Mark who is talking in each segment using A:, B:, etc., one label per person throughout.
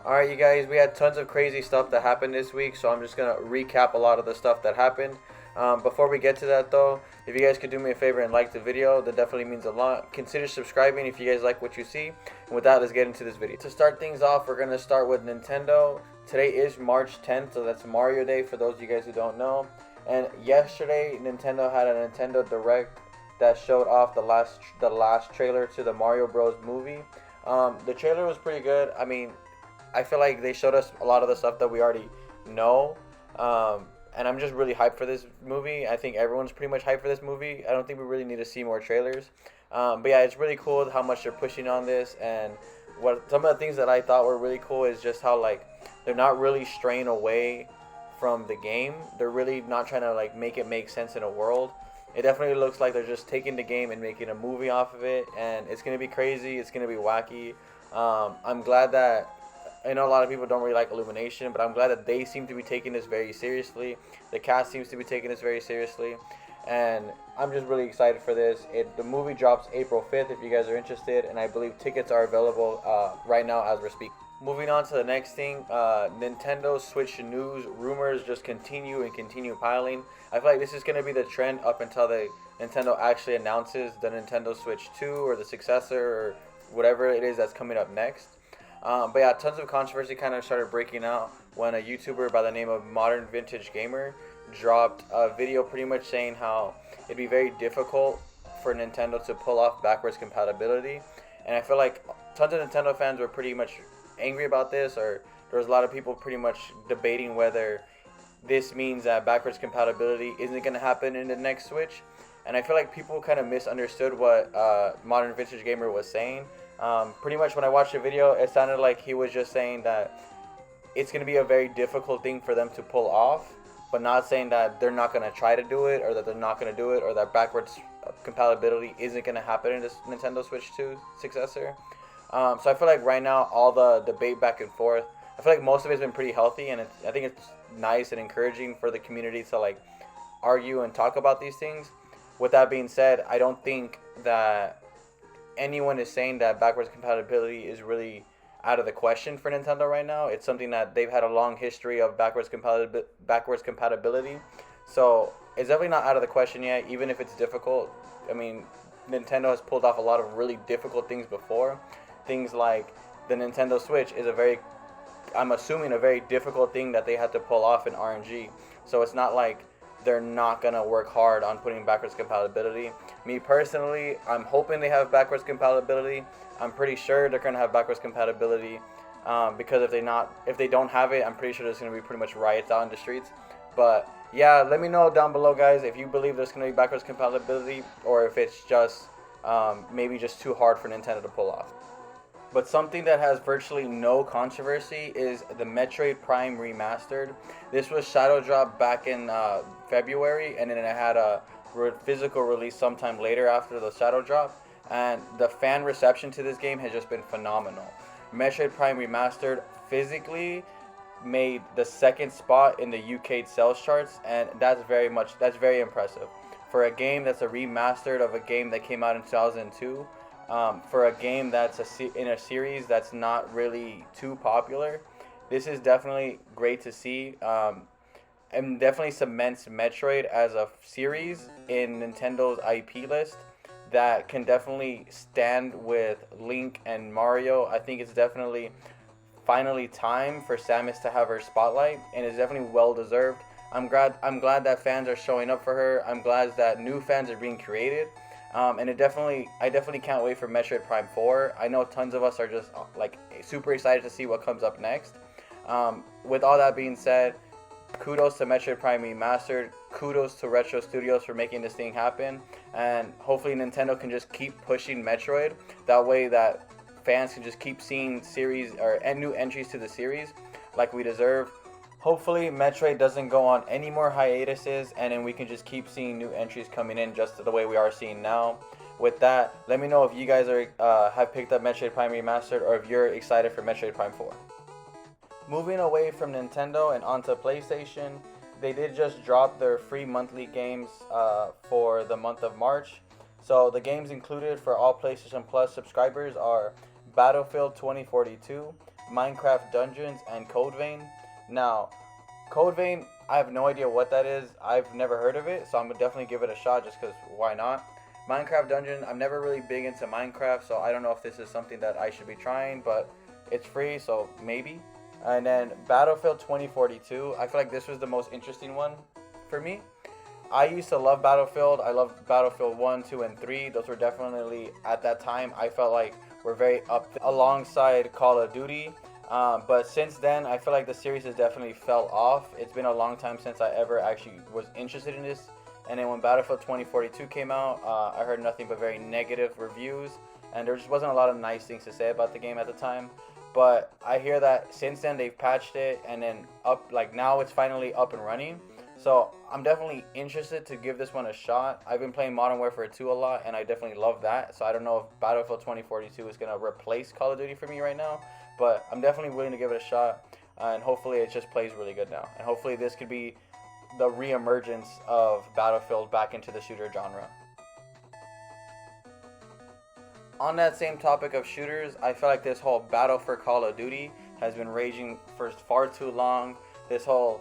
A: Alright, you guys, we had tons of crazy stuff that happened this week, so I'm just going to recap a lot of the stuff that happened. Before we get to that, though, if you guys could do me a favor and like the video, that definitely means a lot. Consider subscribing if you guys like what you see. And with that, let's get into this video. To start things off, we're going to start with Nintendo. Today is March 10th, so that's Mario Day for those of you guys who don't know. And yesterday, Nintendo had a Nintendo Direct that showed off the last trailer to the Mario Bros. Movie. The trailer was pretty good. I mean, I feel like they showed us a lot of the stuff that we already know. And I'm just really hyped for this movie. I think everyone's pretty much hyped for this movie. I don't think we really need to see more trailers. But yeah, it's really cool how much they're pushing on this. And what some of the things that I thought were really cool is just how, like, they're not really straying away from the game. They're really not trying to, like, make it make sense in a world. It definitely looks like they're just taking the game and making a movie off of it. And it's going to be crazy. It's going to be wacky. I'm glad that... I know a lot of people don't really like Illumination, but I'm glad that they seem to be taking this very seriously. The cast seems to be taking this very seriously, and I'm just really excited for this. The movie drops April 5th if you guys are interested, and I believe tickets are available right now as we're speaking. Moving on to the next thing, Nintendo Switch news rumors just continue piling. I feel like this is going to be the trend up until Nintendo actually announces the Nintendo Switch 2 or the successor or whatever it is that's coming up next. But yeah, tons of controversy kind of started breaking out when a YouTuber by the name of Modern Vintage Gamer dropped a video pretty much saying how it'd be very difficult for Nintendo to pull off backwards compatibility. And I feel like tons of Nintendo fans were pretty much angry about this, or there was a lot of people pretty much debating whether this means that backwards compatibility isn't going to happen in the next Switch. And I feel like people kind of misunderstood what Modern Vintage Gamer was saying. Pretty much when I watched the video, it sounded like he was just saying that it's going to be a very difficult thing for them to pull off, but not saying that they're not going to try to do it, or that they're not going to do it, or that backwards compatibility isn't going to happen in this Nintendo Switch 2 successor. So I feel like right now, all the debate back and forth, I feel like most of it's been pretty healthy, and I think it's nice and encouraging for the community to, like, argue and talk about these things. With that being said, I don't think that anyone is saying that backwards compatibility is really out of the question for Nintendo right now. It's something that they've had a long history of backwards compatibility. So it's definitely not out of the question yet, even if it's difficult. I mean, Nintendo has pulled off a lot of really difficult things before. Things like the Nintendo Switch is I'm assuming a very difficult thing that they had to pull off in RNG. So it's not like they're not going to work hard on putting backwards compatibility. Me personally, I'm hoping they have backwards compatibility. I'm pretty sure they're going to have backwards compatibility because if they don't have it, I'm pretty sure there's going to be pretty much riots out in the streets. But yeah, let me know down below, guys, if you believe there's going to be backwards compatibility, or if it's just maybe just too hard for Nintendo to pull off. But something that has virtually no controversy is the Metroid Prime Remastered. This was shadow dropped back in February, and then it had a physical release sometime later after the shadow drop. And the fan reception to this game has just been phenomenal. Metroid Prime Remastered physically made the second spot in the UK sales charts, and that's very impressive for a game that's a remastered of a game that came out in 2002. For a game that's in a series that's not really too popular, this is definitely great to see, and definitely cements Metroid as a series in Nintendo's IP list that can definitely stand with Link and Mario. I think it's definitely finally time for Samus to have her spotlight, and it's definitely well deserved. I'm glad that fans are showing up for her. I'm glad that new fans are being created. And I definitely can't wait for Metroid Prime 4. I know tons of us are just like super excited to see what comes up next. With all that being said, kudos to Metroid Prime Remastered. Kudos to Retro Studios for making this thing happen. And hopefully Nintendo can just keep pushing Metroid. That way that fans can just keep seeing new entries to the series like we deserve. Hopefully Metroid doesn't go on any more hiatuses, and then we can just keep seeing new entries coming in just the way we are seeing now. With that, let me know if you guys have picked up Metroid Prime Remastered, or if you're excited for Metroid Prime 4. Moving away from Nintendo and onto PlayStation, they did just drop their free monthly games for the month of March. So the games included for all PlayStation Plus subscribers are Battlefield 2042, Minecraft Dungeons and Code Vein. Now, Code Vein, I have no idea what that is. I've never heard of it, so I'm gonna definitely give it a shot just because why not? Minecraft Dungeon, I'm never really big into Minecraft, so I don't know if this is something that I should be trying, but it's free, so maybe. And then Battlefield 2042, I feel like this was the most interesting one for me. I used to love Battlefield. I loved Battlefield 1, 2, and 3. Those were definitely, at that time, I felt like were very up alongside Call of Duty. But since then, I feel like the series has definitely fell off. It's been a long time since I ever actually was interested in this. And then when Battlefield 2042 came out, I heard nothing but very negative reviews. And there just wasn't a lot of nice things to say about the game at the time. But I hear that since then they've patched it, and then now it's finally up and running. So I'm definitely interested to give this one a shot. I've been playing Modern Warfare 2 a lot, and I definitely love that. So I don't know if Battlefield 2042 is going to replace Call of Duty for me right now. But I'm definitely willing to give it a shot. And hopefully it just plays really good now. And hopefully this could be the re-emergence of Battlefield back into the shooter genre. On that same topic of shooters, I feel like this whole battle for Call of Duty has been raging for far too long. This whole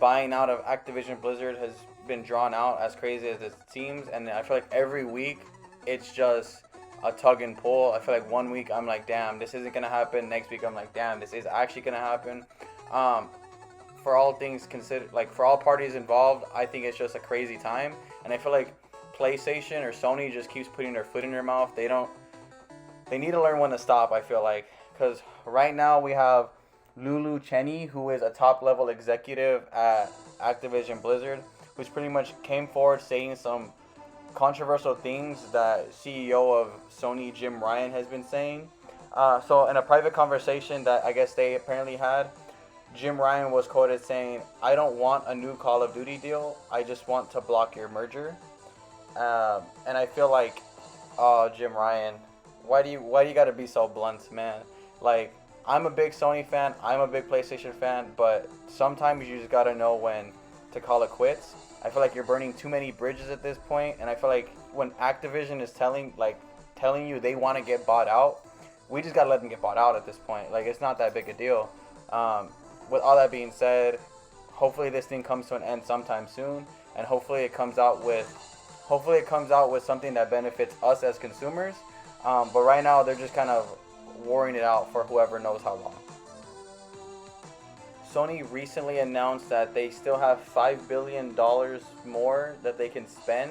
A: buying out of Activision Blizzard has been drawn out as crazy as it seems, and I feel like every week it's just a tug and pull. I feel like one week I'm like, damn, this isn't gonna happen. Next week I'm like, damn, this is actually gonna happen. For all things considered, like for all parties involved, I think it's just a crazy time, and I feel like PlayStation or Sony just keeps putting their foot in their mouth. They need to learn when to stop, I feel like. Because right now we have Lulu Cheney, who is a top-level executive at Activision Blizzard, who's pretty much came forward saying some controversial things that CEO of Sony, Jim Ryan, has been saying. So in a private conversation that I guess they apparently had, Jim Ryan was quoted saying, "I don't want a new Call of Duty deal. I just want to block your merger." And I feel like, oh, Jim Ryan, why do you gotta be so blunt, man? Like, I'm a big Sony fan, I'm a big PlayStation fan, but sometimes you just gotta know when to call it quits. I feel like you're burning too many bridges at this point, and I feel like when Activision is telling you they want to get bought out, we just gotta let them get bought out at this point. Like, it's not that big a deal. With all that being said, hopefully this thing comes to an end sometime soon, and hopefully it comes out with something that benefits us as consumers. But right now, they're just kind of warring it out for whoever knows how long. Sony recently announced that they still have $5 billion more that they can spend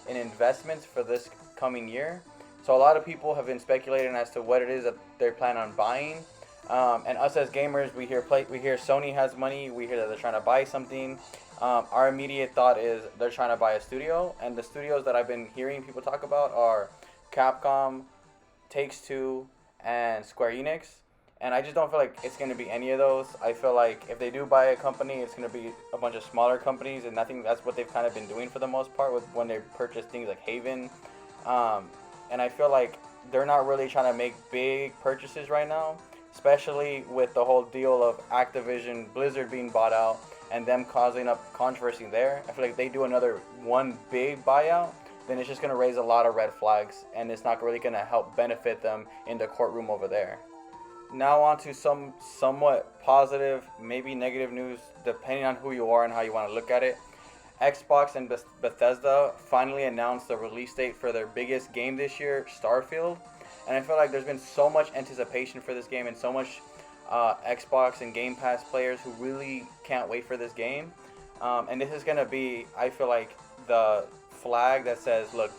A: in investments for this coming year. So a lot of people have been speculating as to what it is that they plan on buying. And us as gamers, we hear Sony has money. We hear that they're trying to buy something. Our immediate thought is they're trying to buy a studio. And the studios that I've been hearing people talk about are Capcom, Takes-Two, and Square Enix. And I just don't feel like it's going to be any of those. I feel like if they do buy a company, it's going to be a bunch of smaller companies, and I think that's what they've kind of been doing for the most part when they purchase things like Haven. And I feel like they're not really trying to make big purchases right now, especially with the whole deal of Activision Blizzard being bought out and them causing up controversy there. I feel like if they do another one big buyout, then it's just going to raise a lot of red flags, and it's not really going to help benefit them in the courtroom over there. Now on to some somewhat positive, maybe negative news, depending on who you are and how you want to look at it. Xbox and Bethesda finally announced the release date for their biggest game this year, Starfield. And I feel like there's been so much anticipation for this game, and so much Xbox and Game Pass players who really can't wait for this game. And this is going to be, I feel like, the flag that says, look,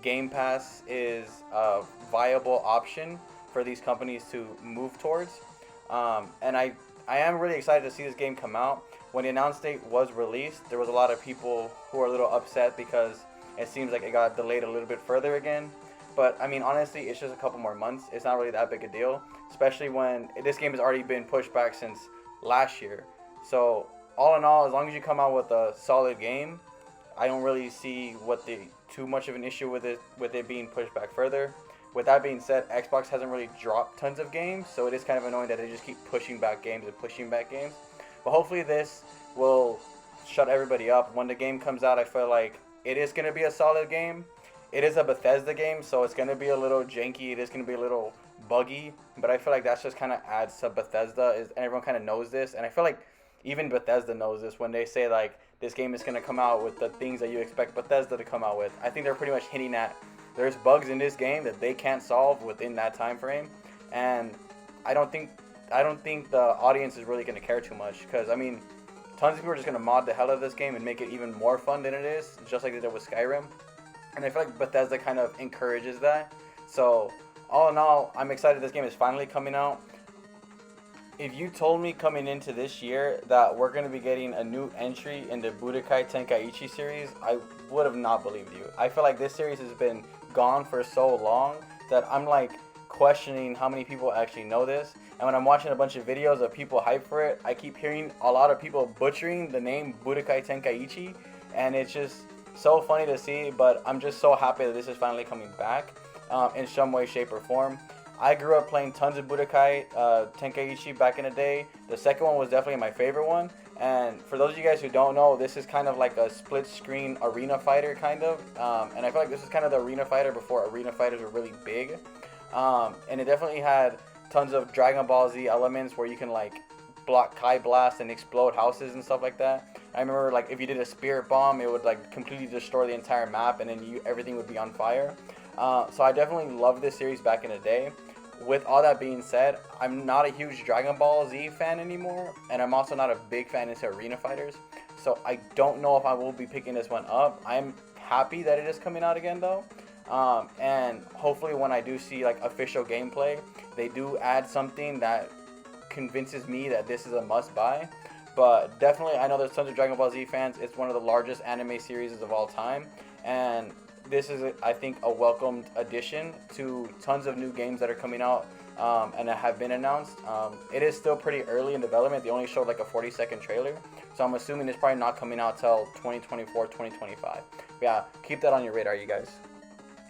A: Game Pass is a viable option for these companies to move towards. And I am really excited to see this game come out. When the announced date was released, there was a lot of people who were a little upset because it seems like it got delayed a little bit further again. But I mean, honestly, it's just a couple more months. It's not really that big a deal, especially when this game has already been pushed back since last year. So all in all, as long as you come out with a solid game, I don't really see too much of an issue with it being pushed back further. With that being said, Xbox hasn't really dropped tons of games, so it is kind of annoying that they just keep pushing back games and pushing back games. But hopefully this will shut everybody up. When the game comes out, I feel like it is going to be a solid game. It is a Bethesda game, so it's going to be a little janky. It is going to be a little
B: buggy, but I feel like that's just kind of adds to Bethesda, is and everyone kind of knows this, and I feel like even Bethesda knows this when they say like this game is gonna come out with the things that you expect Bethesda to come out with. I think they're pretty much hinting at there's bugs in this game that they can't solve within that time frame, and I don't think I don't think the audience is really gonna care too much because I mean, tons of people are just gonna mod the hell out of this game and make it even more fun than it is, just like they did with Skyrim, and I feel like Bethesda kind of encourages that. So all in all, I'm excited this game is finally coming out. If you told me coming into this year that we're going to be getting a new entry in the Budokai Tenkaichi series, I would have not believed you. I feel like this series has been gone for so long that I'm like questioning how many people actually know this. And when I'm watching a bunch of videos of people hype for it, I keep hearing a lot of people butchering the name Budokai Tenkaichi, and it's just so funny to see. But I'm just so happy that this is finally coming back in some way, shape, or form. I grew up playing tons of Budokai Tenkaichi back in the day. The second one was definitely my favorite one. And for those of you guys who don't know, this is kind of like a split screen arena fighter kind of. And I feel like this is kind of the arena fighter before arena fighters were really big. And it definitely had tons of Dragon Ball Z elements where you can like block Kai Blast and explode houses and stuff like that. I remember like if you did a spirit bomb, it would like completely destroy the entire map and then everything would be on fire. So I definitely loved this series back in the day. With all that being said, I'm not a huge Dragon Ball Z fan anymore, and I'm also not a big fan into arena fighters. So I don't know if I will be picking this one up. I'm happy that it is coming out again though. And hopefully when I do see like official gameplay, they do add something that convinces me that this is a must buy. But definitely, I know there's tons of Dragon Ball Z fans. It's one of the largest anime series of all time, and this is, I think, a welcomed addition to tons of new games that are coming out and that have been announced. It is still pretty early in development. They only showed like a 40-second trailer, so I'm assuming it's probably not coming out till 2024, 2025. But yeah, keep that on your radar, you guys.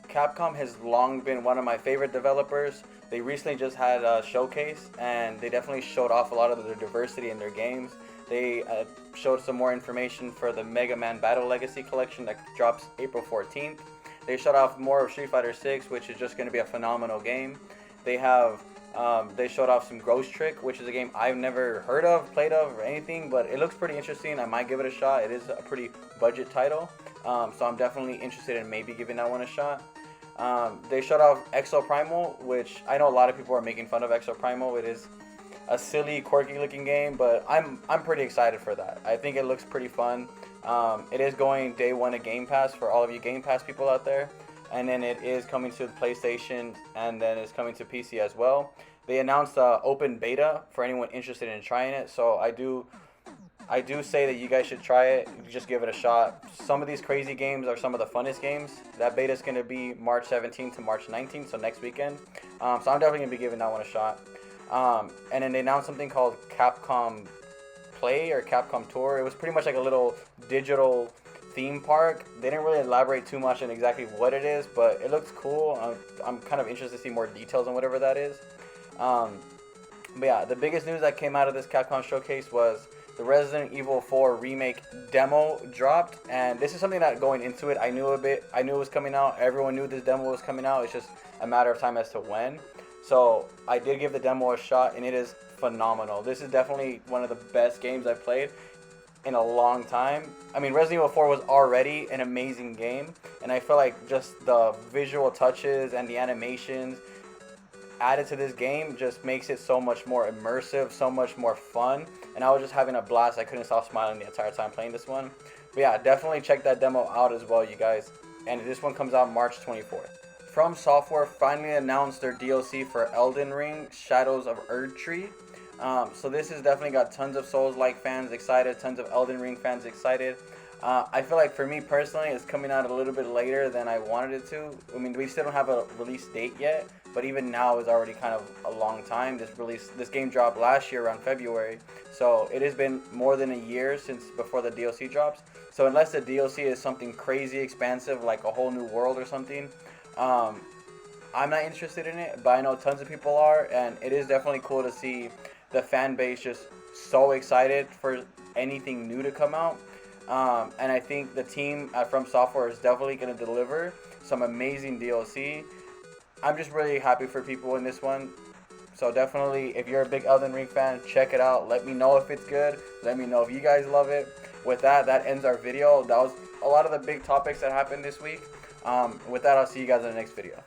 B: Capcom has long been one of my favorite developers. They recently just had a showcase, and they definitely showed off a lot of their diversity in their games. They showed some more information for the Mega Man Battle Legacy Collection that drops April 14th. They showed off more of Street Fighter 6, which is just going to be a phenomenal game. They showed off some Ghost Trick, which is a game I've never heard of, played of, or anything, but it looks pretty interesting. I might give it a shot. It is a pretty budget title, so I'm definitely interested in maybe giving that one a shot. They showed off Exo Primal, which I know a lot of people are making fun of Exo Primal. It is a silly, quirky-looking game, but I'm pretty excited for that. I think it looks pretty fun. It is going day one of Game Pass for all of you Game Pass people out there, and then it is coming to the PlayStation, and then it's coming to PC as well. They announced open beta for anyone interested in trying it, so I do say that you guys should try it. Just give it a shot. Some of these crazy games are some of the funnest games. That beta is going to be March 17th to March 19th, so next weekend. So I'm definitely going to be giving that one a shot. And then they announced something called Capcom Play or Capcom Tour. It was pretty much like a little digital theme park. They didn't really elaborate too much on exactly what it is, but it looks cool. I'm kind of interested to see more details on whatever that is. But yeah, the biggest news that came out of this Capcom showcase was the Resident Evil 4 remake demo dropped, and this is something that going into it, I knew it was coming out. Everyone knew this demo was coming out. It's just a matter of time as to when. So I did give the demo a shot, and it is phenomenal. This is definitely one of the best games I've played in a long time. I mean, Resident Evil 4 was already an amazing game, and I feel like just the visual touches and the animations added to this game just makes it so much more immersive, so much more fun, and I was just having a blast. I couldn't stop smiling the entire time playing this one. But yeah, definitely check that demo out as well, you guys. And this one comes out March 24th. From Software finally announced their DLC for Elden Ring, Shadows of Erdtree. So this has definitely got tons of Souls-like fans excited, tons of Elden Ring fans excited. I feel like for me personally, it's coming out a little bit later than I wanted it to. I mean, we still don't have a release date yet, but even now is already kind of a long time. This game dropped last year around February, so it has been more than a year since before the DLC drops. So unless the DLC is something crazy expansive, like a whole new world or something, I'm not interested in it. But I know tons of people are, and it is definitely cool to see the fan base just so excited for anything new to come out. And I think the team at From Software is definitely going to deliver some amazing DLC. I'm just really happy for people in this one. So definitely, if you're a big Elden Ring fan, check it out. Let me know if it's good. Let me know if you guys love it. With that, that ends our video. That was a lot of the big topics that happened this week. With that, I'll see you guys in the next video.